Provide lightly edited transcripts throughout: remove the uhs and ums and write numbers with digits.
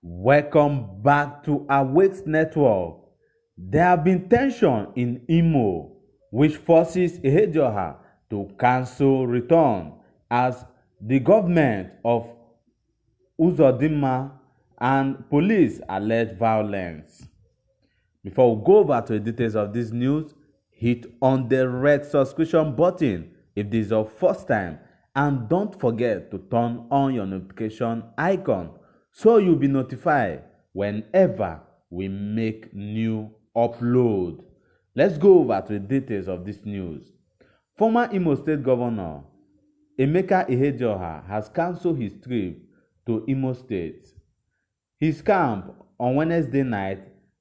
Welcome back to Awakes Network. There have been tension in Imo, which forces Ihedioha to cancel return as the government of Uzodinma and police allege violence. Before we go over to the details of this news, hit on the red subscription button if this is your first time, and don't forget to turn on your notification icon so you'll be notified whenever we make new upload. Let's go over to the details of this news. Former Imo State Governor Ihedioha has cancelled his trip to Imo State. His camp on Wednesday night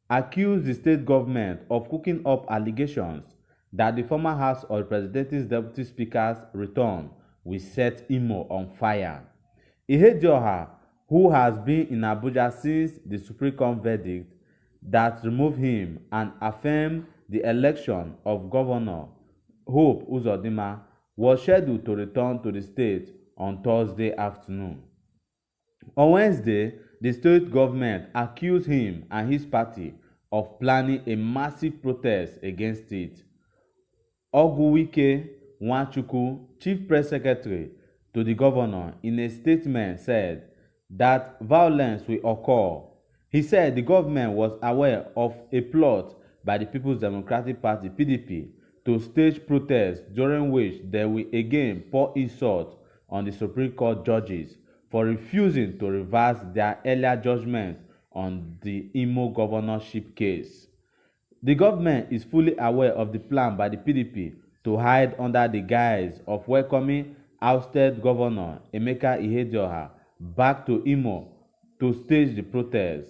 accused the state government of cooking up allegations that the former House of Representatives Deputy Speaker's return will set Imo on fire. Ihedioha, who has been in Abuja since the Supreme Court verdict that removed him and affirmed the election of Governor Hope Uzodinma, was scheduled to return to the state on Thursday afternoon. On Wednesday, the state government accused him and his party of planning a massive protest against it. Ogwuike Nwachukwu, chief press secretary to the governor, in a statement said that violence will occur. He said the government was aware of a plot by the People's Democratic Party (PDP) to stage protests during which they will again pour insult on the Supreme Court judges for refusing to reverse their earlier judgment on the Imo governorship case. The government is fully aware of the plan by the PDP to hide under the guise of welcoming ousted Governor Ihedioha back to Imo to stage the protest.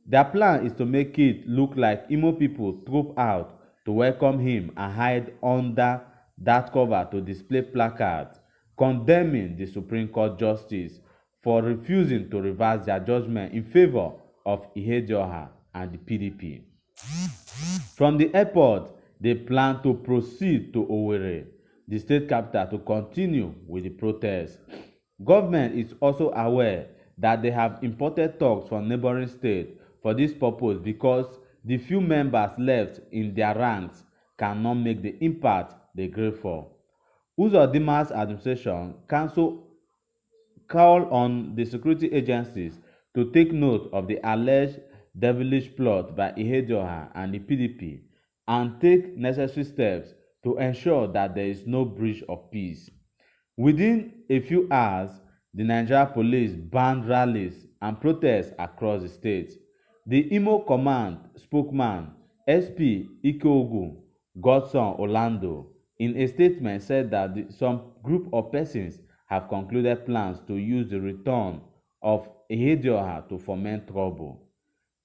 Their plan is to make it look like Imo people troop out to welcome him and hide under that cover to display placards condemning the Supreme Court justice for refusing to reverse their judgment in favor of Ihedioha and the PDP. From the airport, they plan to proceed to Owerri, the state capital, to continue with the protest. Government is also aware that they have imported thugs from neighboring states for this purpose because the few members left in their ranks cannot make the impact they crave for. Uzodinma's administration call on the security agencies to take note of the alleged devilish plot by Ihedioha and the PDP and take necessary steps to ensure that there is no breach of peace. Within a few hours, the Nigeria police banned rallies and protests across the state. The Imo Command spokesman, SP Ikeogu Godson Orlando, in a statement said that some group of persons have concluded plans to use the return of Ihedioha to foment trouble.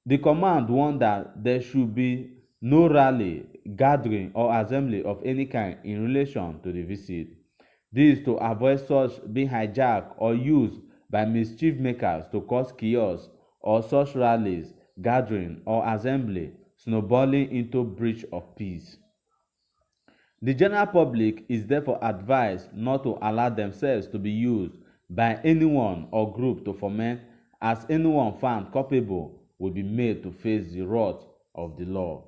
The command warned that there should be no rally, gathering, or assembly of any kind in relation to the visit. This is to avoid such being hijacked or used by mischief makers to cause chaos or such rallies, gathering, or assembly snowballing into breach of peace. The general public is therefore advised not to allow themselves to be used by anyone or group to foment, as anyone found culpable will be made to face the wrath of the law.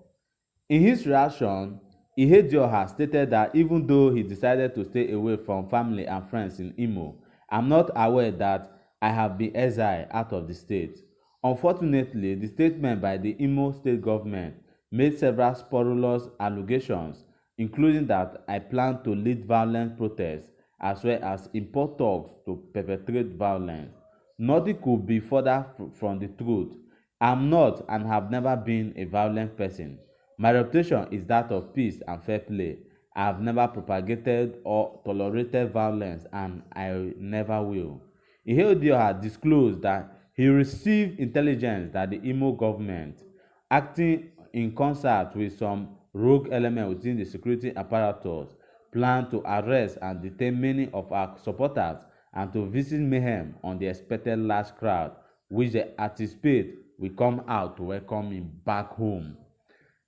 In his reaction, Ihedioha stated that even though he decided to stay away from family and friends in Imo, I'm not aware that I have been exiled out of the state. Unfortunately, the statement by the Imo state government made several spurious allegations, including that I plan to lead violent protests as well as import thugs to perpetrate violence. Nothing could be further from the truth. I'm not and have never been a violent person. My reputation is that of peace and fair play. I have never propagated or tolerated violence, and I never will. Ihedioha disclosed that he received intelligence that the Imo government, acting in concert with some rogue elements within the security apparatus, planned to arrest and detain many of our supporters and to visit mayhem on the expected large crowd, which they anticipate will come out to welcome him back home.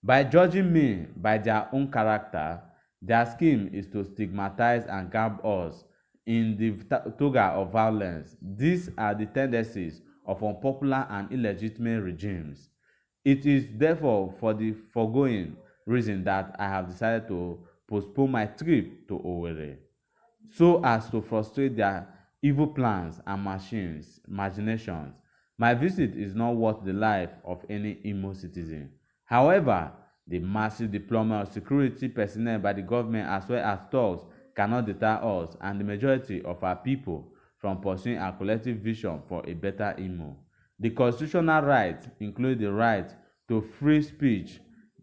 By judging me by their own character, their scheme is to stigmatize and garb us in the toga of violence. These are the tendencies of unpopular and illegitimate regimes. It is therefore for the foregoing reason that I have decided to postpone my trip to Owerri, so as to frustrate their evil plans and imaginations. My visit is not worth the life of any Imo citizen. However, the massive deployment of security personnel by the government as well as thugs cannot deter us and the majority of our people from pursuing our collective vision for a better Imo. The constitutional rights include the right to free speech,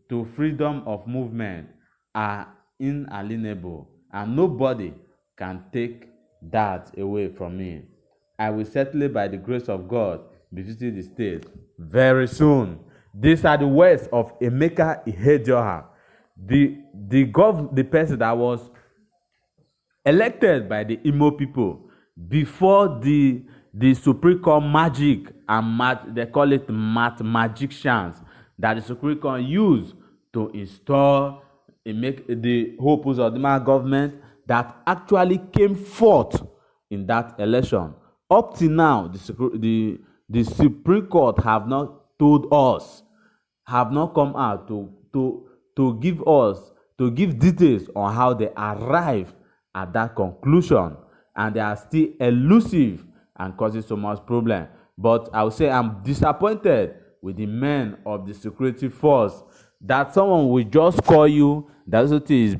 to freedom of movement, are inalienable, and nobody can take that away from me. I will certainly, by the grace of God, be visiting the state very soon. These are the words of Emeka Ihedioha, the person that was elected by the Imo people before the Supreme Court magic and they call it magicians that the Supreme Court used to install make the whole Uzodinma government that actually came forth in that election. Up till now, the Supreme Court have not told us, have not come out to give details on how they arrived at that conclusion, and they are still elusive and causing so much problem. But I would say I'm disappointed with the men of the security force that someone will just call you that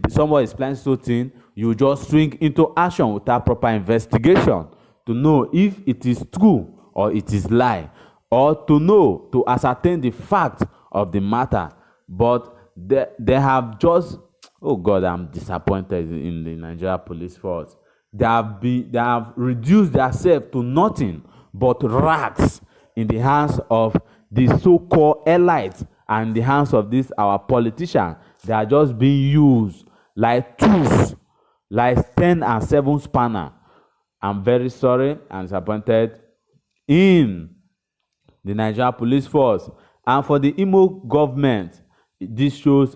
someone is planning something, you just swing into action without proper investigation to know if it is true or it is lie, or to ascertain the fact of the matter. But they have just, oh God, I'm disappointed in the Nigeria police force. They have reduced themselves to nothing but rats in the hands of the so-called elites and in the hands of these our politicians. They are just being used like tools, like 10 and 7 spanner. I'm very sorry and disappointed in the Nigeria police force. And for the Imo government, this shows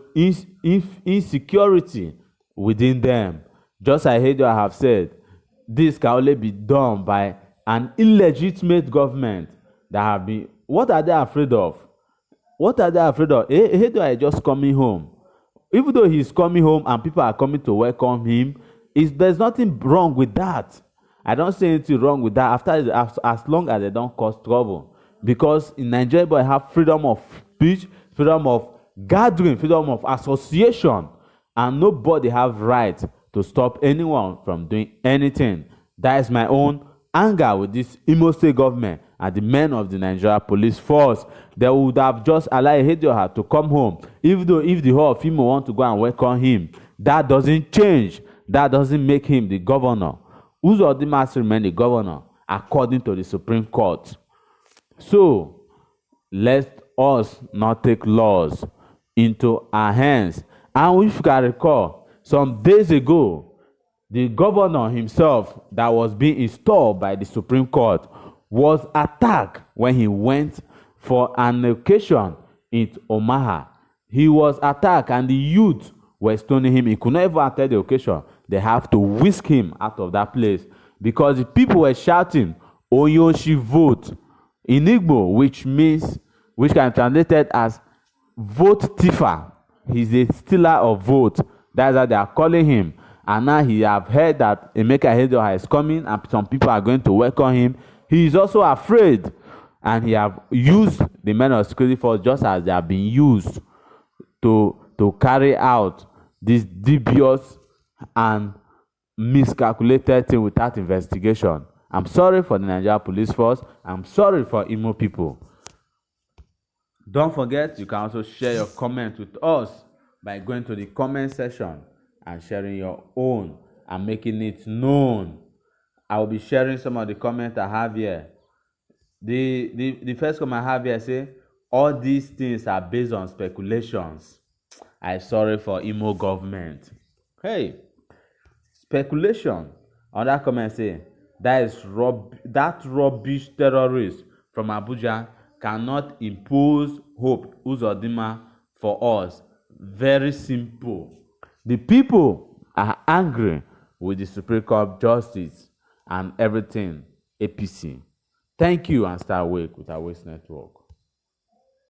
insecurity within them. Just as Ihedioha have said, this can only be done by an illegitimate government that have been. What are they afraid of? What are they afraid of? Ihedioha is just coming home. Even though he's coming home and people are coming to welcome him, there's nothing wrong with that. I don't say anything wrong with that as long as they don't cause trouble. Because in Nigeria, we have freedom of speech, freedom of gathering, freedom of association, and nobody have right to stop anyone from doing anything. That is my own anger with this Imo State government and the men of the Nigeria police force. They would have just allowed Ihedioha to come home, even though if the whole of Imo want to go and welcome him, that doesn't change. That doesn't make him the governor. Uzodinma must remain the governor according to the Supreme Court. So let us not take laws into our hands. And if you can recall, some days ago, the governor himself that was being installed by the Supreme Court was attacked when he went for an occasion in Omaha. He was attacked and the youth were stoning him. He could not even attend the occasion. They have to whisk him out of that place because the people were shouting, Oyoshi vote, in Igbo, which can be translated as vote tiffer. He's a stealer of vote. That's how they are calling him. And now he have heard that Emeka Ihedioha is coming and some people are going to welcome him. He is also afraid, and he have used the men of security force just as they have been used to carry out this dubious and miscalculated thing without investigation. I'm sorry for the Nigeria police force. I'm sorry for Imo people. Don't forget, you can also share your comment with us by going to the comment section and sharing your own and making it known. I will be sharing some of the comments I have here. The first comment I have here say, all these things are based on speculations. I'm sorry for Imo government. Hey, speculation. Another comment say, that rubbish terrorist from Abuja cannot impose hope Uzodinma for us. Very simple. The people are angry with the Supreme Court justice and everything APC. Thank you and stay awake with our Waste Network.